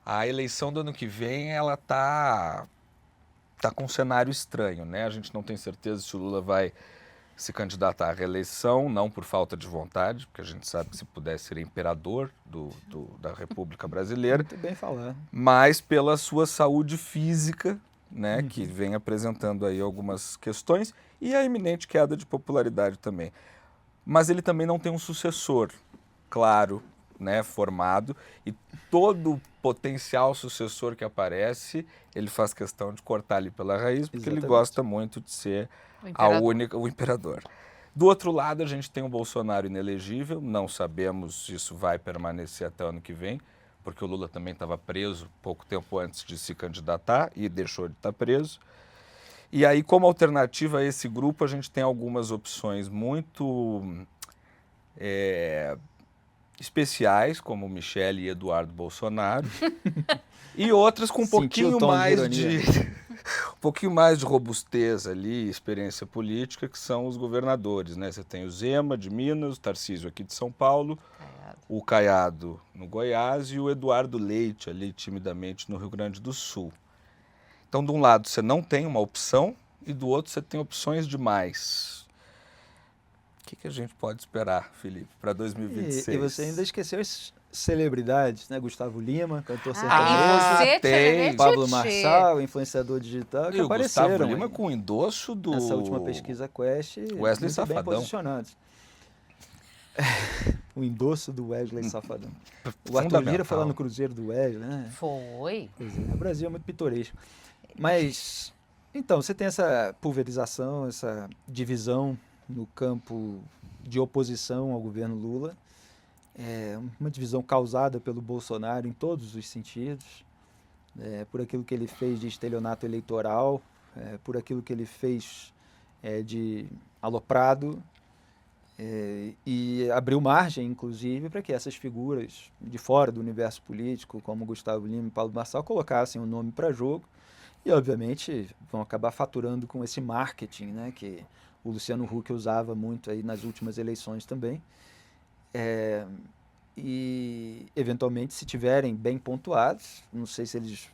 A eleição do ano que vem, ela tá com um cenário estranho, né? A gente não tem certeza se o Lula vai se candidatar à reeleição, não por falta de vontade, porque a gente sabe que se pudesse ser imperador da República Brasileira, Muito bem falado. mas pela sua saúde física, né, Uhum. que vem apresentando aí algumas questões, e a iminente queda de popularidade também. Mas ele também não tem um sucessor claro, né, formado, e todo potencial sucessor que aparece, ele faz questão de cortar ali pela raiz, porque ele Exatamente. gosta muito de ser o imperador. Do outro lado, a gente tem um Bolsonaro inelegível, não sabemos se isso vai permanecer até o ano que vem, porque o Lula também estava preso pouco tempo antes de se candidatar e deixou de estar preso. E aí, como alternativa a esse grupo, a gente tem algumas opções muito especiais, como Michele e Eduardo Bolsonaro, e outras com um Sentiu o pouquinho tom de mais ironia. um pouquinho mais de robustez ali, experiência política, que são os governadores, né? Você tem o Zema de Minas, o Tarcísio aqui de São Paulo, o Caiado no Goiás e o Eduardo Leite ali timidamente no Rio Grande do Sul. Então, de um lado você não tem uma opção e do outro você tem opções demais. O que a gente pode esperar, Felipe, para 2026? E você ainda esqueceu as celebridades, né? Gustavo Lima, cantor E sertanejo, tem. Pablo Marçal, influenciador digital, que E o apareceram Gustavo Lima aí com o endosso do nessa última pesquisa Quest, Wesley muito bem Safadão. posicionados. O endosso do Wesley Safadão. O Arthur Fundamental. Lira foi lá no Cruzeiro do Wesley, né? Foi. Pois é, o Brasil é muito pitoresco. Mas, então, você tem essa pulverização, essa divisão no campo de oposição ao governo Lula. É uma divisão causada pelo Bolsonaro em todos os sentidos, por aquilo que ele fez de estelionato eleitoral, por aquilo que ele fez de aloprado, e abriu margem, inclusive, para que essas figuras de fora do universo político, como Gustavo Lima e Paulo Marçal, colocassem o nome para jogo e, obviamente, vão acabar faturando com esse marketing, né, que o Luciano Huck usava muito aí nas últimas eleições também. E, eventualmente, se tiverem bem pontuados, não sei se eles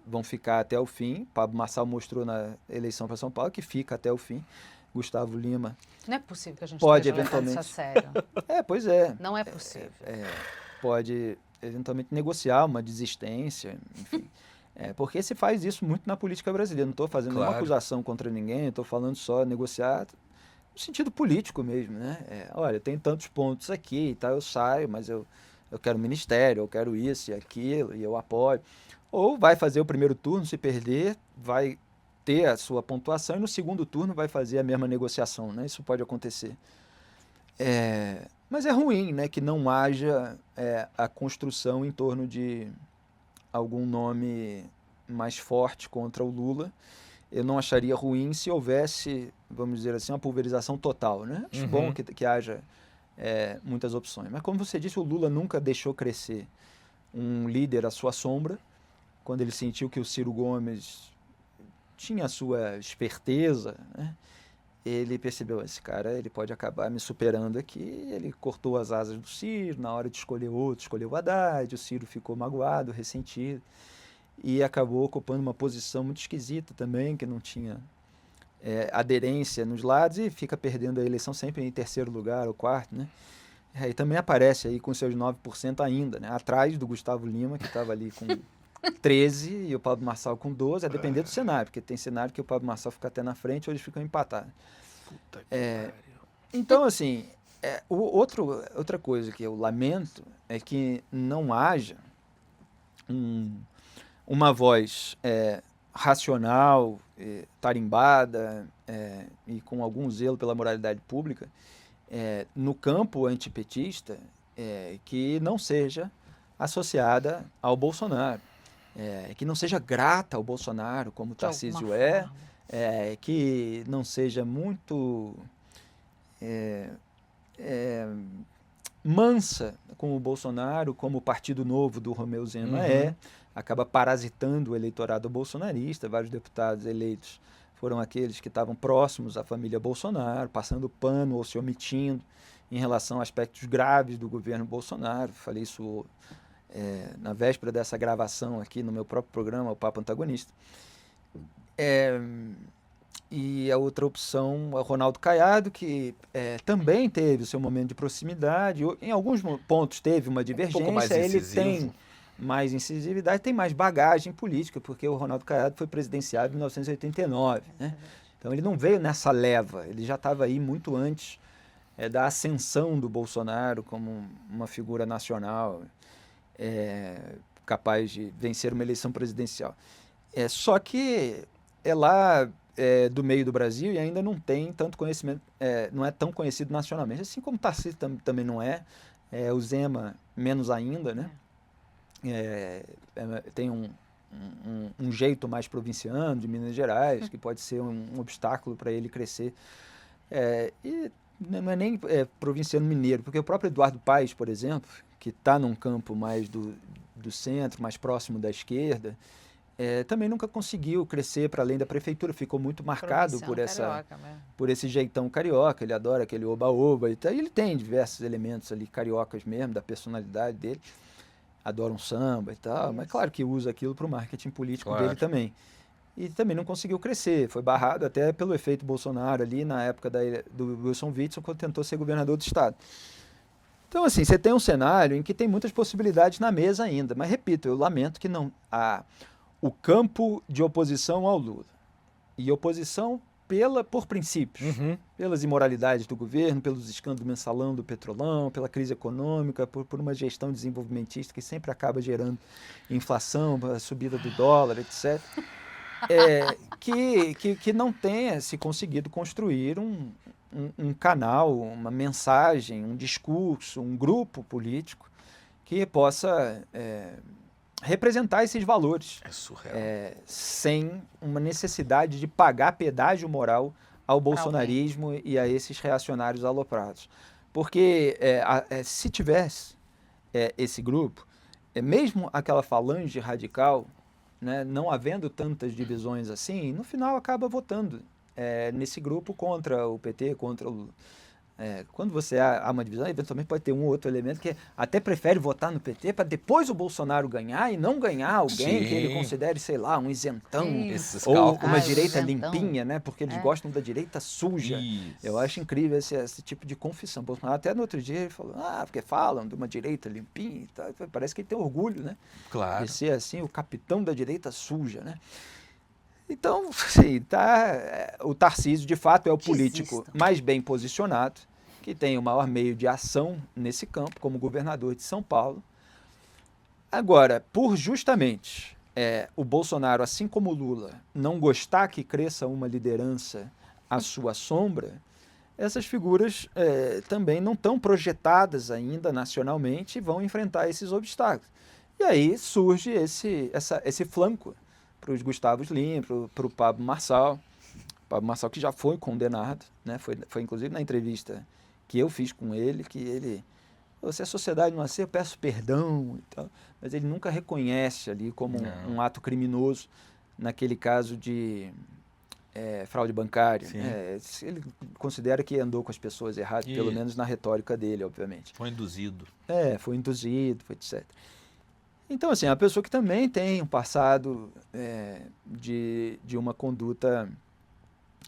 vão ficar até o fim. Pablo Marçal mostrou na eleição para São Paulo que fica até o fim. Gustavo Lima Não é possível que a gente pode esteja levando isso a sério. Pois é. Não é possível. Pode eventualmente negociar uma desistência, enfim. Porque se faz isso muito na política brasileira. Não estou fazendo nenhuma acusação contra ninguém, estou falando só negociar no sentido político mesmo, né? Olha, tem tantos pontos aqui e tal, eu saio, mas eu quero ministério, eu quero isso e aquilo, e eu apoio. Ou vai fazer o primeiro turno, se perder, vai ter a sua pontuação e no segundo turno vai fazer a mesma negociação, né? Isso pode acontecer. Mas é ruim, né, que não haja a construção em torno de algum nome mais forte contra o Lula. Eu não acharia ruim se houvesse, vamos dizer assim, uma pulverização total, né? Acho bom que haja muitas opções. Mas como você disse, o Lula nunca deixou crescer um líder à sua sombra. Quando ele sentiu que o Ciro Gomes tinha a sua esperteza, né? Ele percebeu, esse cara ele pode acabar me superando aqui, ele cortou as asas do Ciro, na hora de escolher outro, escolheu o Haddad, o Ciro ficou magoado, ressentido, e acabou ocupando uma posição muito esquisita também, que não tinha aderência nos lados, e fica perdendo a eleição sempre em terceiro lugar ou quarto, né? E também aparece aí com seus 9% ainda, né? Atrás do Gustavo Lima, que estava ali com 13 e o Pablo Marçal com 12, a depender do cenário, porque tem cenário que o Pablo Marçal fica até na frente ou eles ficam empatados. Então, assim, outra coisa que eu lamento é que não haja uma voz racional, tarimbada e com algum zelo pela moralidade pública no campo antipetista que não seja associada ao Bolsonaro. Que não seja grata ao Bolsonaro, como o Tarcísio que não seja muito mansa com o Bolsonaro, como o Partido Novo do Romeu Zema acaba parasitando o eleitorado bolsonarista. Vários deputados eleitos foram aqueles que estavam próximos à família Bolsonaro, passando pano ou se omitindo em relação a aspectos graves do governo Bolsonaro. Falei isso na véspera dessa gravação aqui no meu próprio programa, o Papo Antagonista. E a outra opção é o Ronaldo Caiado, que também teve o seu momento de proximidade. Em alguns pontos teve uma divergência. pouco mais ele incisivo. tem mais incisividade, tem mais bagagem política, porque o Ronaldo Caiado foi presidenciável em 1989. Né? Então ele não veio nessa leva, ele já estava aí muito antes da ascensão do Bolsonaro como uma figura nacional capaz de vencer uma eleição presidencial. Só que lá do meio do Brasil e ainda não tem tanto conhecimento, não é tão conhecido nacionalmente, assim como o Tarcísio também não é, o Zema menos ainda, né? Tem um jeito mais provinciano de Minas Gerais, que pode ser um obstáculo para ele crescer. E não é nem provinciano mineiro, porque o próprio Eduardo Paes, por exemplo, que está num campo mais do centro, mais próximo da esquerda, também nunca conseguiu crescer para além da prefeitura, ficou muito marcado por esse jeitão carioca, ele adora aquele oba-oba, e ele tem diversos elementos ali cariocas mesmo, da personalidade dele, adora um samba e tal, mas claro que usa aquilo para o marketing político dele também. E também não conseguiu crescer, foi barrado até pelo efeito Bolsonaro ali na época do Wilson Witzel, quando tentou ser governador do estado. Então, assim, você tem um cenário em que tem muitas possibilidades na mesa ainda, mas repito, eu lamento que não o campo de oposição ao Lula e oposição por princípios, pelas imoralidades do governo, pelos escândalos mensalão do Petrolão, pela crise econômica, por uma gestão desenvolvimentista que sempre acaba gerando inflação, a subida do dólar, etc., que não tenha se conseguido construir um canal, uma mensagem, um discurso, um grupo político que possa representar esses valores. É surreal. Sem uma necessidade de pagar pedágio moral ao bolsonarismo e a esses reacionários aloprados. Porque se tivesse esse grupo, mesmo aquela falange radical, né, não havendo tantas divisões assim, no final acaba votando nesse grupo contra o PT, contra o Lula. Quando você há uma divisão, eventualmente pode ter um ou outro elemento que até prefere votar no PT para depois o Bolsonaro ganhar e não ganhar alguém que ele considere, sei lá, um isentão ou uma direita limpinha, né? Porque eles gostam da direita suja. Isso. Eu acho incrível esse tipo de confissão. Bolsonaro até no outro dia ele falou, porque falam de uma direita limpinha e tal. Parece que ele tem orgulho, né? Claro. De ser assim o capitão da direita suja, né? Então, sim, o Tarcísio, de fato, é o político mais bem posicionado, que tem o maior meio de ação nesse campo, como governador de São Paulo. Agora, por justamente o Bolsonaro, assim como o Lula, não gostar que cresça uma liderança à sua sombra, essas figuras também não estão projetadas ainda nacionalmente e vão enfrentar esses obstáculos. E aí surge esse flanco para os Gustavos Lima, para o Pablo Marçal. Pablo Marçal que já foi condenado, né? Foi inclusive na entrevista que eu fiz com ele, que ele, se a sociedade não assim, eu peço perdão e tal, mas ele nunca reconhece ali como um ato criminoso naquele caso de fraude bancária. Ele considera que andou com as pessoas erradas, pelo menos na retórica dele, obviamente. Foi induzido. Foi induzido, etc. Então, assim, é uma pessoa que também tem um passado de uma conduta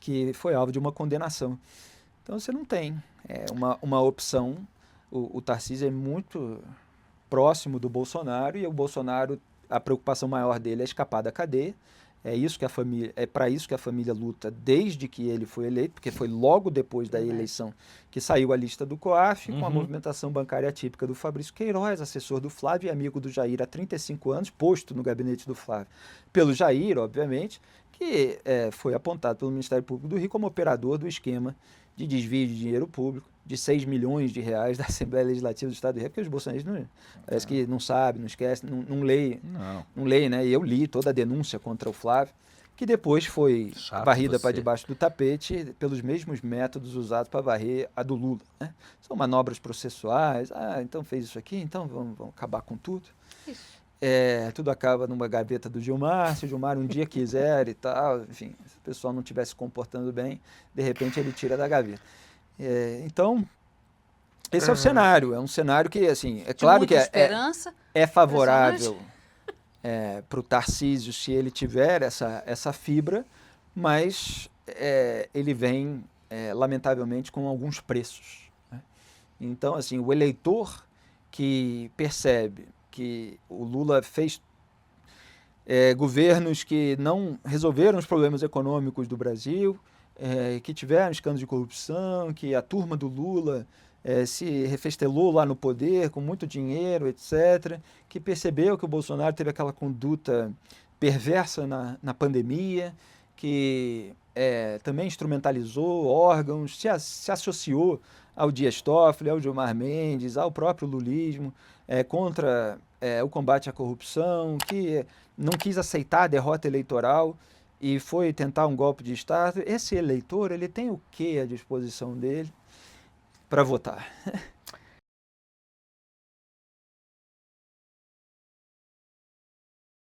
que foi alvo de uma condenação. Então, você não tem uma opção. O Tarcísio é muito próximo do Bolsonaro e o Bolsonaro, a preocupação maior dele é escapar da cadeia. É para isso que a família luta desde que ele foi eleito, porque foi logo depois da eleição que saiu a lista do COAF, com a movimentação bancária típica do Fabrício Queiroz, assessor do Flávio e amigo do Jair há 35 anos, posto no gabinete do Flávio pelo Jair, obviamente, que foi apontado pelo Ministério Público do Rio como operador do esquema de desvio de dinheiro público de 6 milhões de reais da Assembleia Legislativa do Estado do Rio, porque os bolsonaristas parece que não sabem, não esquecem, não leem, né? E eu li toda a denúncia contra o Flávio, que depois foi varrida para debaixo do tapete pelos mesmos métodos usados para varrer a do Lula, né? São manobras processuais, então fez isso aqui, então vamos acabar com tudo. Isso. Tudo acaba numa gaveta do Gilmar, se o Gilmar um dia quiser e tal, enfim, se o pessoal não estiver se comportando bem, de repente ele tira da gaveta. Então, Esse é o cenário, é um cenário que, assim, é De claro muita que esperança. é favorável para o Tarcísio se ele tiver essa fibra, mas ele vem, lamentavelmente, com alguns preços, né? Então, assim, o eleitor que percebe que o Lula fez governos que não resolveram os problemas econômicos do Brasil, que tiveram escândalos de corrupção, que a turma do Lula se refestelou lá no poder com muito dinheiro, etc., que percebeu que o Bolsonaro teve aquela conduta perversa na pandemia, que também instrumentalizou órgãos, se associou ao Dias Toffoli, ao Gilmar Mendes, ao próprio lulismo, contra o combate à corrupção, que não quis aceitar a derrota eleitoral e foi tentar um golpe de Estado. Esse eleitor, ele tem o que à disposição dele para votar?